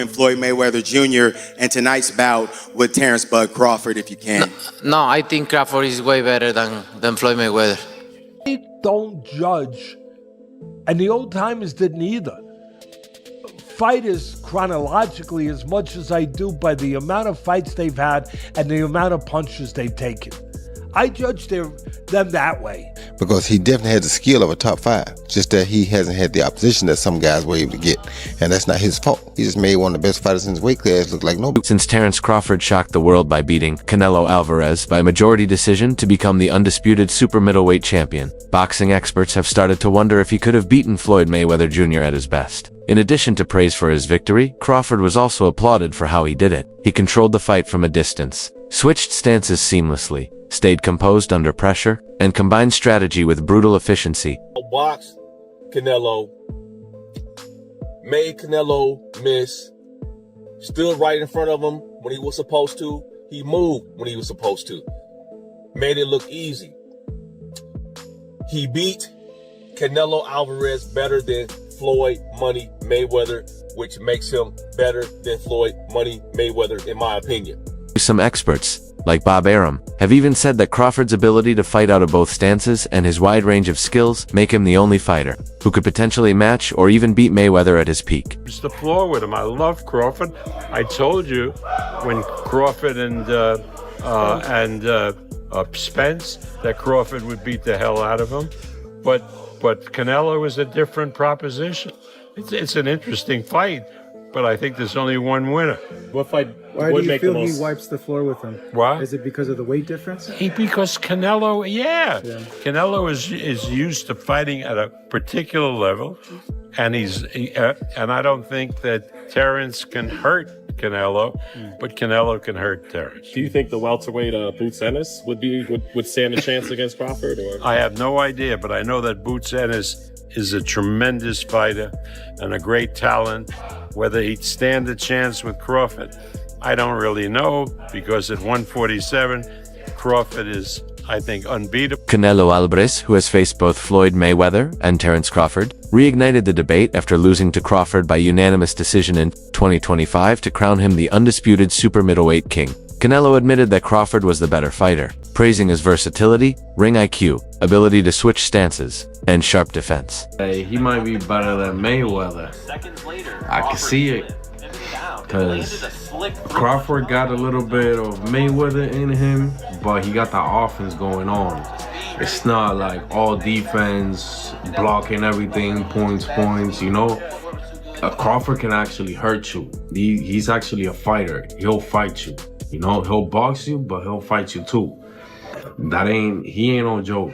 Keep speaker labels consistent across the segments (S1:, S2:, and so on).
S1: Floyd Mayweather Jr. and tonight's bout with Terence "Bud" Crawford, if you can.
S2: No, I think Crawford is way better than Floyd Mayweather.
S3: I don't judge, and the old timers didn't either, fighters chronologically as much as I do by the amount of fights they've had and the amount of punches they've taken. I judge them that way.
S4: Because he definitely had the skill of a top five, just that he hasn't had the opposition that some guys were able to get, and that's not his fault. He just made one of the best fighters in his weight class look like nobody.
S5: Since Terence Crawford shocked the world by beating Canelo Alvarez by majority decision to become the undisputed super middleweight champion, boxing experts have started to wonder if he could have beaten Floyd Mayweather Jr. at his best. In addition to praise for his victory, Crawford was also applauded for how he did it. He controlled the fight from a distance, switched stances seamlessly, stayed composed under pressure, and combined strategy with brutal efficiency.
S6: Boxed Canelo, made Canelo miss, stood right in front of him when he was supposed to, he moved when he was supposed to, made it look easy. He beat Canelo Alvarez better than Floyd Money Mayweather, which makes him better than Floyd Money Mayweather in my opinion.
S5: Some experts, like Bob Arum, have even said that Crawford's ability to fight out of both stances and his wide range of skills make him the only fighter who could potentially match or even beat Mayweather at his peak.
S7: It's the floor with him. I love Crawford. I told you when Crawford and Spence that Crawford would beat the hell out of him, but Canelo is a different proposition. It's an interesting fight, but I think there's only one winner.
S8: What fight? Why do you feel he wipes the floor with him?
S7: Why?
S8: Is it because of the weight difference?
S7: Because Canelo, Canelo is used to fighting at a particular level, and and I don't think that Terence can hurt Canelo, but Canelo can hurt Terence.
S9: Do you think the welterweight Boots Ennis would stand a chance against Crawford? Or?
S7: I have no idea, but I know that Boots Ennis is a tremendous fighter and a great talent. Whether he'd stand a chance with Crawford, I don't really know, because at 147, Crawford is, I think, unbeatable.
S5: Canelo Alvarez, who has faced both Floyd Mayweather and Terence Crawford, reignited the debate after losing to Crawford by unanimous decision in 2025 to crown him the undisputed super middleweight king. Canelo admitted that Crawford was the better fighter, praising his versatility, ring IQ, ability to switch stances, and sharp defense.
S10: Hey, he might be better than Mayweather. I can see it, because Crawford got a little bit of Mayweather in him, but he got the offense going on. It's not like all defense, blocking everything, points, you know? Crawford can actually hurt you. He's actually a fighter. He'll fight you. You know, he'll box you, but he'll fight you too. He ain't no joke.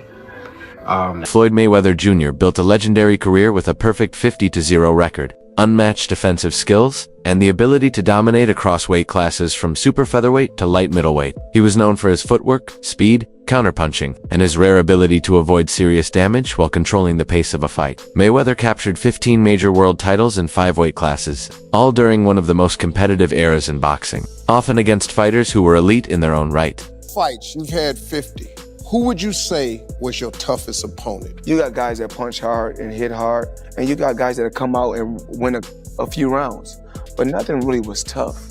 S5: Floyd Mayweather Jr. built a legendary career with a perfect 50-0 record, unmatched defensive skills, and the ability to dominate across weight classes from super featherweight to light middleweight. He was known for his footwork, speed, counterpunching, and his rare ability to avoid serious damage while controlling the pace of a fight. Mayweather captured 15 major world titles in 5 weight classes, all during one of the most competitive eras in boxing, often against fighters who were elite in their own right.
S11: Fights, you've had 50. Who would you say was your toughest opponent?
S12: You got guys that punch hard and hit hard, and you got guys that come out and win a few rounds, but nothing really was tough.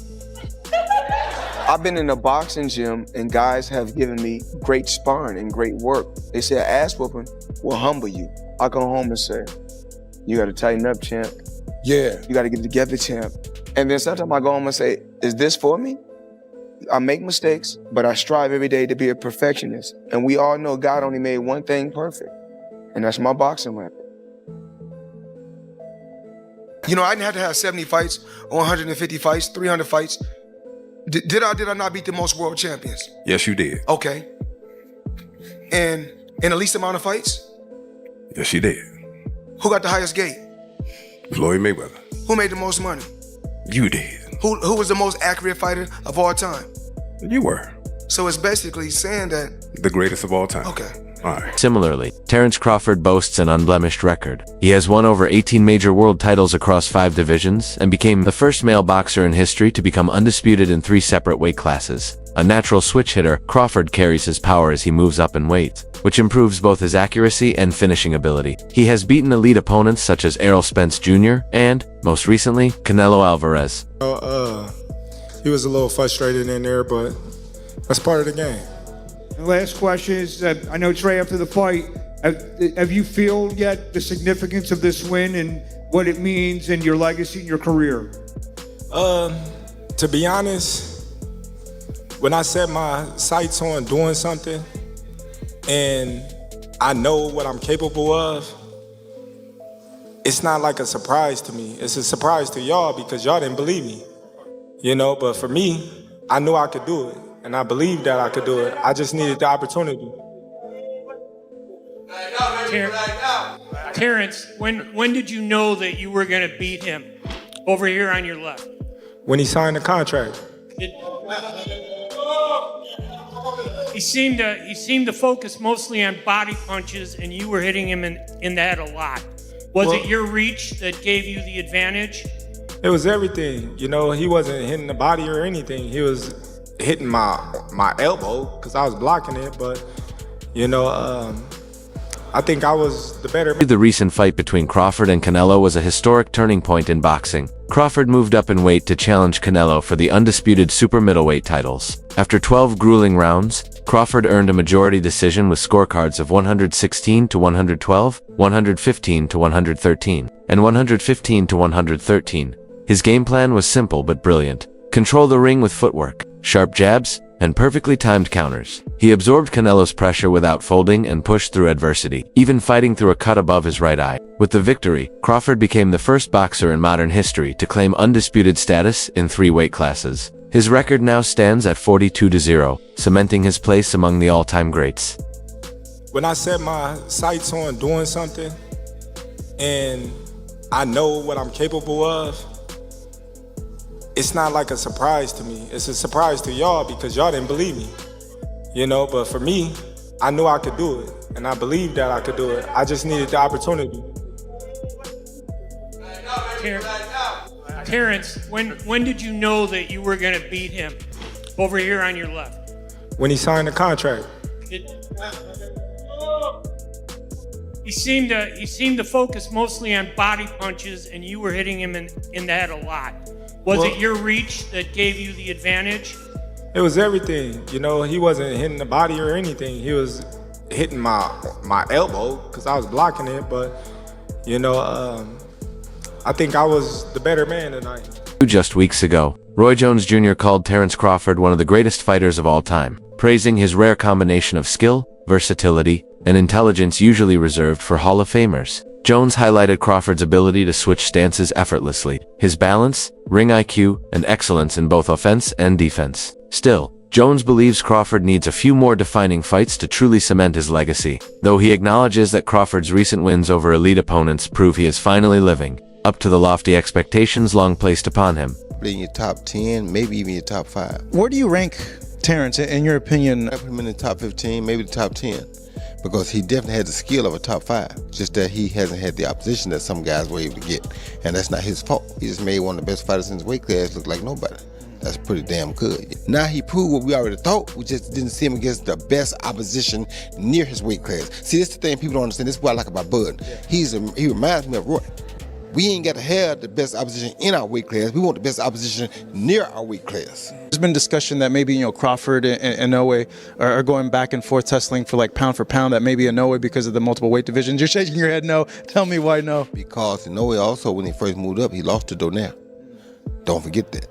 S12: I've been in a boxing gym and guys have given me great sparring and great work. They say ass whooping will humble you. I go home and say, you gotta tighten up, champ.
S11: Yeah.
S12: You gotta get it together, champ. And then sometimes I go home and say, is this for me? I make mistakes, but I strive every day to be a perfectionist. And we all know God only made one thing perfect, and that's my boxing record.
S11: You know, I didn't have to have 70 fights, or 150 fights, 300 fights. Did I not beat the most world champions?
S13: Yes, you did.
S11: Okay. And in the least amount of fights?
S13: Yes, you did.
S11: Who got the highest gate?
S13: Floyd Mayweather.
S11: Who made the most money?
S13: You did.
S11: Who was the most accurate fighter of all time?
S13: You were.
S11: So it's basically saying that...
S13: The greatest of all time.
S11: Okay.
S13: All right.
S5: Similarly, Terence Crawford boasts an unblemished record. He has won over 18 major world titles across 5 divisions and became the first male boxer in history to become undisputed in 3 separate weight classes. A natural switch hitter, Crawford carries his power as he moves up in weight, which improves both his accuracy and finishing ability. He has beaten elite opponents such as Errol Spence Jr. and, most recently, Canelo Alvarez.
S14: He was a little frustrated in there, but that's part of the game.
S15: The last question is, I know it's right after the fight. Have you feel yet the significance of this win and what it means in your legacy and your career?
S14: To be honest, when I set my sights on doing something and I know what I'm capable of, it's not like a surprise to me. It's a surprise to y'all because y'all didn't believe me. You know, but for me, I knew I could do it, and I believed that I could do it. I just needed the opportunity.
S16: Terence, when did you know that you were going to beat him? Over here on your left.
S14: When he signed the contract.
S16: He seemed to focus mostly on body punches, and you were hitting him in the head a lot. Was it your reach that gave you the advantage?
S14: It was everything. You know, he wasn't hitting the body or anything. He was hitting my elbow because I was blocking it. But, you know, I think I was the better man.
S5: The recent fight between Crawford and Canelo was a historic turning point in boxing. Crawford moved up in weight to challenge Canelo for the undisputed super middleweight titles. After 12 grueling rounds, Crawford earned a majority decision with scorecards of 116 to 112, 115 to 113, and 115 to 113. His game plan was simple but brilliant. Control the ring with footwork, sharp jabs, and perfectly timed counters. He absorbed Canelo's pressure without folding and pushed through adversity, even fighting through a cut above his right eye. With the victory, Crawford became the first boxer in modern history to claim undisputed status in 3 weight classes. His record now stands at 42-0, cementing his place among the all-time greats.
S14: When I set my sights on doing something and I know what I'm capable of, it's not like a surprise to me. It's a surprise to y'all because y'all didn't believe me. You know, but for me, I knew I could do it, and I believed that I could do it. I just needed the opportunity.
S16: Terence, when did you know that you were going to beat him? Over here on your left.
S14: When he signed the contract.
S16: He seemed to focus mostly on body punches, and you were hitting him in the head a lot. Was it your reach that gave you the advantage?
S14: It was everything. You know, he wasn't hitting the body or anything. He was hitting my elbow because I was blocking it. But, you know, I think I was the better man tonight.
S5: Just weeks ago, Roy Jones Jr. called Terence Crawford one of the greatest fighters of all time, praising his rare combination of skill, versatility, and intelligence usually reserved for Hall of Famers. Jones highlighted Crawford's ability to switch stances effortlessly, his balance, ring IQ, and excellence in both offense and defense. Still, Jones believes Crawford needs a few more defining fights to truly cement his legacy, though he acknowledges that Crawford's recent wins over elite opponents prove he is finally living up to the lofty expectations long placed upon him.
S4: In your top 10, maybe even your top 5.
S8: Where do you rank Terence, in your opinion?
S4: I put him in the top 15, maybe the top 10. Because he definitely has the skill of a top 5. Just that he hasn't had the opposition that some guys were able to get. And that's not his fault. He just made one of the best fighters in his weight class look like nobody. That's pretty damn good. Now he proved what we already thought. We just didn't see him against the best opposition near his weight class. See, this is the thing people don't understand. This is what I like about Bud. He reminds me of Roy. We ain't got to have the best opposition in our weight class. We want the best opposition near our weight class.
S8: There's been discussion that maybe, Crawford and Inoue are going back and forth tussling for pound for pound, that maybe Inoue because of the multiple weight divisions. You're shaking your head no. Tell me why no.
S4: Because Inoue also, when he first moved up, he lost to Donaire. Don't forget that.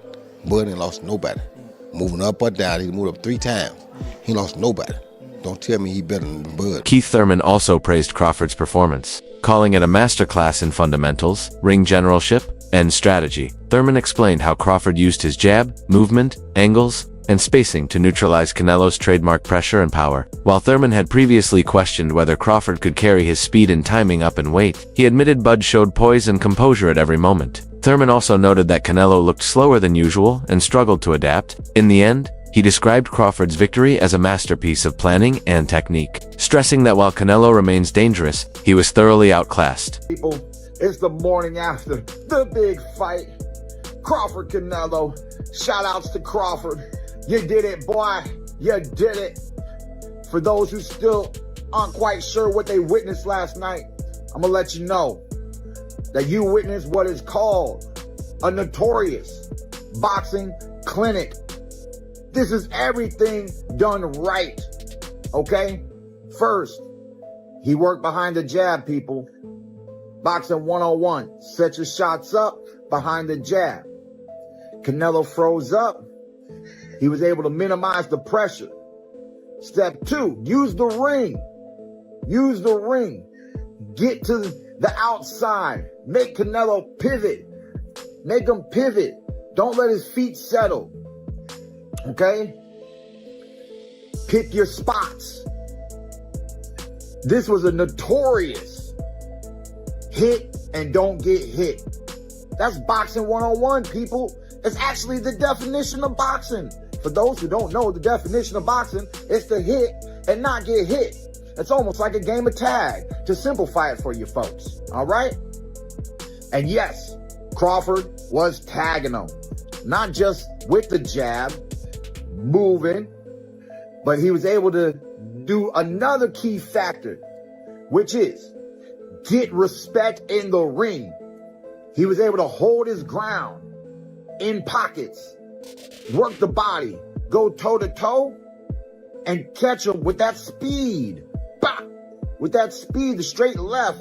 S4: Bud ain't lost nobody. Moving up or down, he moved up 3 times. He lost nobody. Don't tell me he better than Bud.
S5: Keith Thurman also praised Crawford's performance, calling it a masterclass in fundamentals, ring generalship, and strategy. Thurman explained how Crawford used his jab, movement, angles, and spacing to neutralize Canelo's trademark pressure and power. While Thurman had previously questioned whether Crawford could carry his speed and timing up in weight, he admitted Bud showed poise and composure at every moment. Thurman also noted that Canelo looked slower than usual and struggled to adapt. In the end, he described Crawford's victory as a masterpiece of planning and technique, stressing that while Canelo remains dangerous, he was thoroughly outclassed.
S17: People, it's the morning after the big fight. Crawford Canelo. Shout outs to Crawford. You did it, boy. You did it. For those who still aren't quite sure what they witnessed last night, I'm gonna let you know that you witnessed what is called a notorious boxing clinic. This is everything done right, okay? First, he worked behind the jab, people. Boxing 101, set your shots up behind the jab. Canelo froze up. He was able to minimize the pressure. Step 2, use the ring. Use the ring. Get to the outside. Make Canelo pivot. Make him pivot. Don't let his feet settle. Okay? Pick your spots. This was a notorious hit and don't get hit. That's boxing 101, people. It's actually the definition of boxing. For those who don't know the definition of boxing, it's to hit and not get hit. It's almost like a game of tag, to simplify it for you folks. All right? And yes, Crawford was tagging him. Not just with the jab, moving, but he was able to do another key factor, which is get respect in the ring. He was able to hold his ground in pockets, work the body, go toe to toe, and catch him with that speed. Bah! With that speed, the straight left,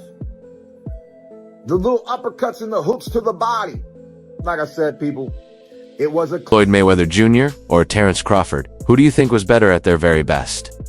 S17: the little uppercuts and the hooks to the body. Like I said, people, it was a
S5: Floyd Mayweather Jr. or Terence Crawford? Who do you think was better at their very best?